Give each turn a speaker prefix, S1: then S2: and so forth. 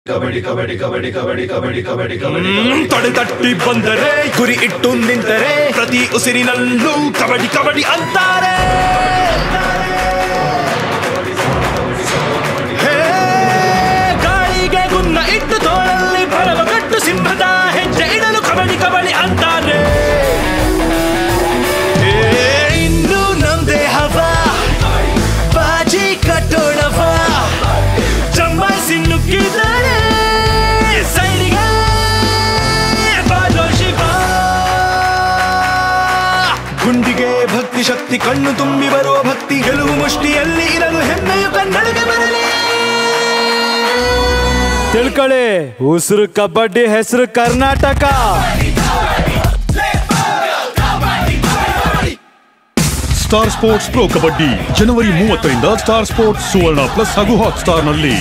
S1: ಕಬಡ್ಡಿ ಕಬಡ್ಡಿ ಕಬಡ್ಡಿ ಕಬಡ್ಡಿ ಕಬಡ್ಡಿ ಕಬಡ್ಡಿ ಕಬಡ್ಡಿ
S2: ತೊಡೆ ತಟ್ಟಿ ಬಂದರೆ ಗುರಿ ಇಟ್ಟು ನಿಂತರೆ ಪ್ರತಿ ಉಸಿರಿನಲ್ಲೂ ಕಬಡ್ಡಿ ಕಬಡ್ಡಿ ಅಂತಾರೆ. ಗಾಳಿಗೆ ಗುನ್ನ ಇಟ್ಟು ತೋಳಲ್ಲಿ ಬರವ ಕಟ್ಟು ಸಿಂಹದ ಹೆಜ್ಜೆ ಇಡಲು ಕಬಡ್ಡಿ ಕಬಡ್ಡಿ ಅಂತಾರೆ. ಇನ್ನು ನಮ್ದೇ ಹವ ಬಾಜಿ ಕಟ್ಟೋಣವ ಜಂಬಾಯಿಸಿ ನುಗ್ಗಿದರೆ ಸೈನಿಗೆ ಬಾಜೋ ಶಿವ. ಗುಂಡಿಗೆ ಭಕ್ತಿ ಶಕ್ತಿ ಕಣ್ಣು ತುಂಬಿ ಬರುವ ಭಕ್ತಿ ಗೆಲುವು ಮುಷ್ಟಿಯಲ್ಲಿ ಇರಲು ಹೆಮ್ಮೆಯು ಕನ್ನಡಿಗೆ ಬರಲಿ. ತಿಳ್ಕೊಳ್ಳಿ, ಉಸಿರು ಕಬಡ್ಡಿ, ಹೆಸರು Karnataka.
S3: Star Sports pro kabaddi ಜನವರಿ 30ರಿಂದ ಸ್ಟಾರ್ ಸ್ಪೋರ್ಟ್ಸ್ ಸುವರ್ಣ ಪ್ಲಸ್ ಹಾಗೂ ಹಾಟ್ ಸ್ಟಾರ್ ನಲ್ಲಿ.